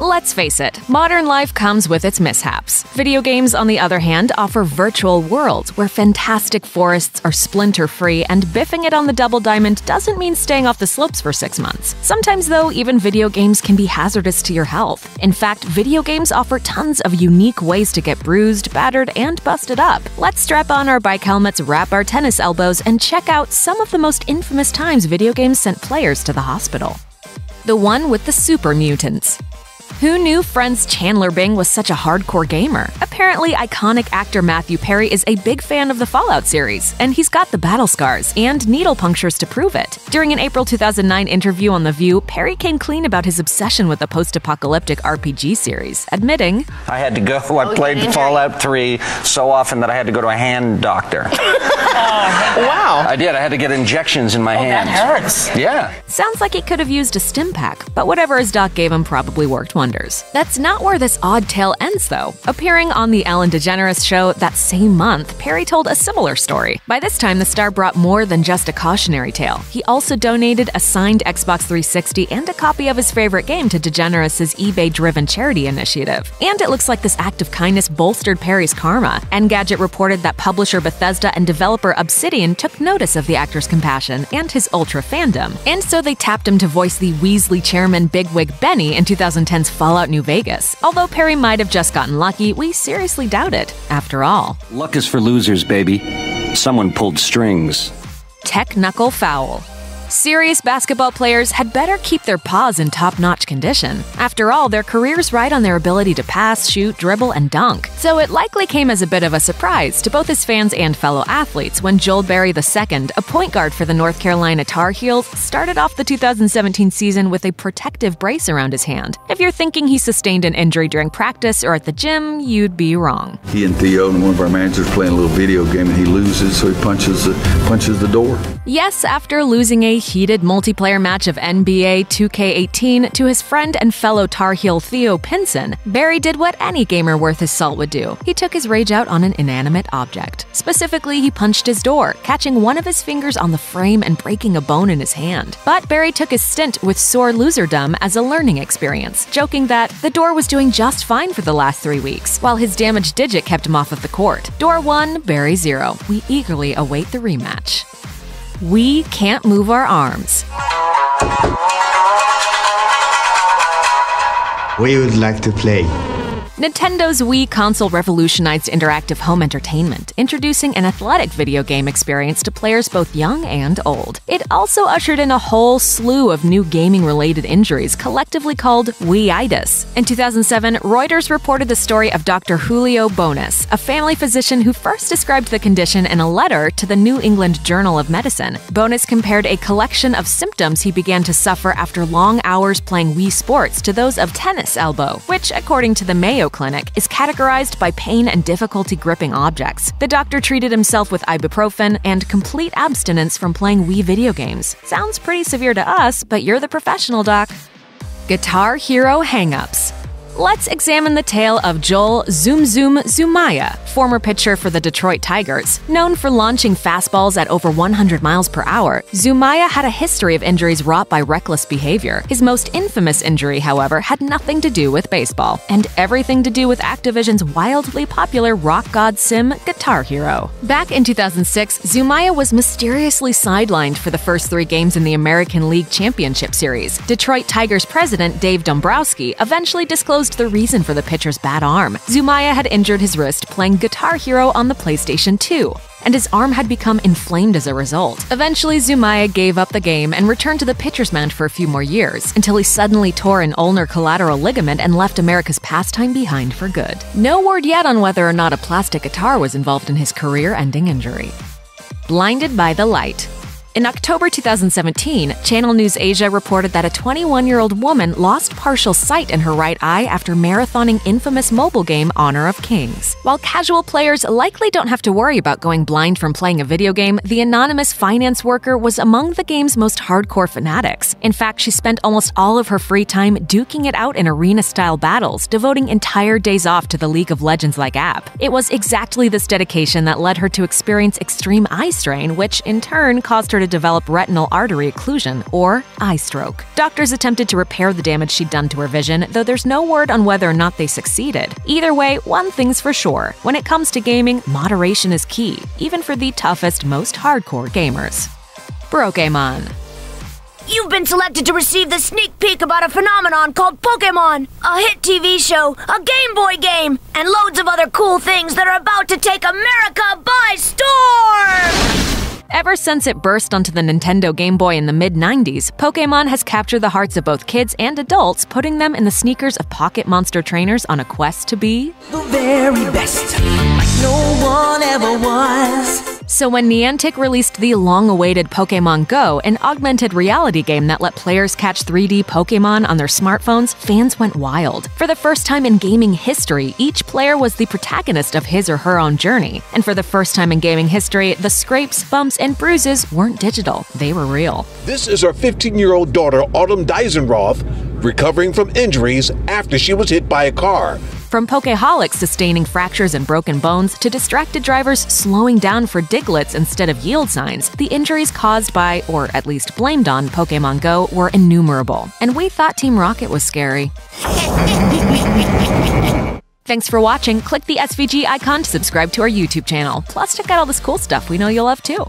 Let's face it, modern life comes with its mishaps. Video games, on the other hand, offer virtual worlds where fantastic forests are splinter-free, and biffing it on the double diamond doesn't mean staying off the slopes for 6 months. Sometimes, though, even video games can be hazardous to your health. In fact, video games offer tons of unique ways to get bruised, battered, and busted up. Let's strap on our bike helmets, wrap our tennis elbows, and check out some of the most infamous times video games sent players to the hospital. The one with the super mutants. Who knew Friends' Chandler Bing was such a hardcore gamer? Apparently, iconic actor Matthew Perry is a big fan of the Fallout series, and he's got the battle scars and needle punctures to prove it. During an April 2009 interview on The View, Perry came clean about his obsession with the post-apocalyptic RPG series, admitting, I had to go, I played Fallout 3 so often that I had to go to a hand doctor. Wow. I did, I had to get injections in my hands. That hurts. Yeah. Sounds like he could have used a stim pack, but whatever his doc gave him probably worked wonders. That's not where this odd tale ends, though. Appearing on The Ellen DeGeneres Show that same month, Perry told a similar story. By this time, the star brought more than just a cautionary tale. He also donated a signed Xbox 360 and a copy of his favorite game to DeGeneres' eBay-driven charity initiative. And it looks like this act of kindness bolstered Perry's karma. Engadget reported that publisher Bethesda and developer Obsidian took notice of the actor's compassion and his ultra fandom, and so they tapped him to voice the Weasley chairman bigwig Benny in 2010's Fallout New Vegas. Although Perry might have just gotten lucky, we seriously doubt it. After all, luck is for losers, baby. Someone pulled strings. Tech-knuckle foul. Serious basketball players had better keep their paws in top-notch condition. After all, their careers ride on their ability to pass, shoot, dribble, and dunk. So it likely came as a bit of a surprise to both his fans and fellow athletes when Joel Berry II, a point guard for the North Carolina Tar Heels, started off the 2017 season with a protective brace around his hand. If you're thinking he sustained an injury during practice or at the gym, you'd be wrong. He and Theo and one of our managers playing a little video game, and he loses, so he punches the door. Yes, after losing a heated multiplayer match of NBA 2K18 to his friend and fellow Tar Heel Theo Pinson, Barry did what any gamer worth his salt would do. He took his rage out on an inanimate object. Specifically, he punched his door, catching one of his fingers on the frame and breaking a bone in his hand. But Barry took his stint with sore loserdom as a learning experience, joking that the door was doing just fine for the last 3 weeks, while his damaged digit kept him off of the court. Door 1, Barry 0. We eagerly await the rematch. We can't move our arms. We would like to play. Nintendo's Wii console revolutionized interactive home entertainment, introducing an athletic video game experience to players both young and old. It also ushered in a whole slew of new gaming-related injuries, collectively called wii-itis. In 2007, Reuters reported the story of Dr. Julio Bonis, a family physician who first described the condition in a letter to the New England Journal of Medicine. Bonis compared a collection of symptoms he began to suffer after long hours playing Wii Sports to those of tennis elbow, which, according to the Mayo Clinic, is categorized by pain and difficulty gripping objects. The doctor treated himself with ibuprofen and complete abstinence from playing Wii video games. Sounds pretty severe to us, but you're the professional, doc. Guitar Hero Hangups. Let's examine the tale of Joel Zoom Zoom Zumaya, former pitcher for the Detroit Tigers. Known for launching fastballs at over 100 miles per hour, Zumaya had a history of injuries wrought by reckless behavior. His most infamous injury, however, had nothing to do with baseball, and everything to do with Activision's wildly popular rock god sim, Guitar Hero. Back in 2006, Zumaya was mysteriously sidelined for the first 3 games in the American League Championship Series. Detroit Tigers president Dave Dombrowski eventually disclosed the reason for the pitcher's bad arm. Zumaya had injured his wrist playing Guitar Hero on the PlayStation 2, and his arm had become inflamed as a result. Eventually, Zumaya gave up the game and returned to the pitcher's mound for a few more years, until he suddenly tore an ulnar collateral ligament and left America's pastime behind for good. No word yet on whether or not a plastic guitar was involved in his career-ending injury. Blinded by the light. In October 2017, Channel News Asia reported that a 21-year-old woman lost partial sight in her right eye after marathoning infamous mobile game Honor of Kings. While casual players likely don't have to worry about going blind from playing a video game, the anonymous finance worker was among the game's most hardcore fanatics. In fact, she spent almost all of her free time duking it out in arena-style battles, devoting entire days off to the League of Legends-like app. It was exactly this dedication that led her to experience extreme eye strain, which in turn caused her to to develop retinal artery occlusion, or eye stroke. Doctors attempted to repair the damage she'd done to her vision, though there's no word on whether or not they succeeded. Either way, one thing's for sure. When it comes to gaming, moderation is key, even for the toughest, most hardcore gamers. Brokémon. You've been selected to receive the sneak peek about a phenomenon called Pokémon, a hit TV show, a Game Boy game, and loads of other cool things that are about to take America by storm! Ever since it burst onto the Nintendo Game Boy in the mid-90s, Pokémon has captured the hearts of both kids and adults, putting them in the sneakers of pocket monster trainers on a quest to be the very best, like no one ever was. So when Niantic released the long-awaited Pokémon Go, an augmented reality game that let players catch 3D Pokémon on their smartphones, fans went wild. For the first time in gaming history, each player was the protagonist of his or her own journey. And for the first time in gaming history, the scrapes, bumps, and bruises weren't digital, they were real. This is our 15-year-old daughter, Autumn Deisenroth, recovering from injuries after she was hit by a car. From Pokéholics sustaining fractures and broken bones to distracted drivers slowing down for Diglets instead of yield signs, the injuries caused by, or at least blamed on, Pokémon Go were innumerable. And we thought Team Rocket was scary. Thanks for watching. Click the SVG icon to subscribe to our YouTube channel. Plus, check out all this cool stuff we know you'll love too.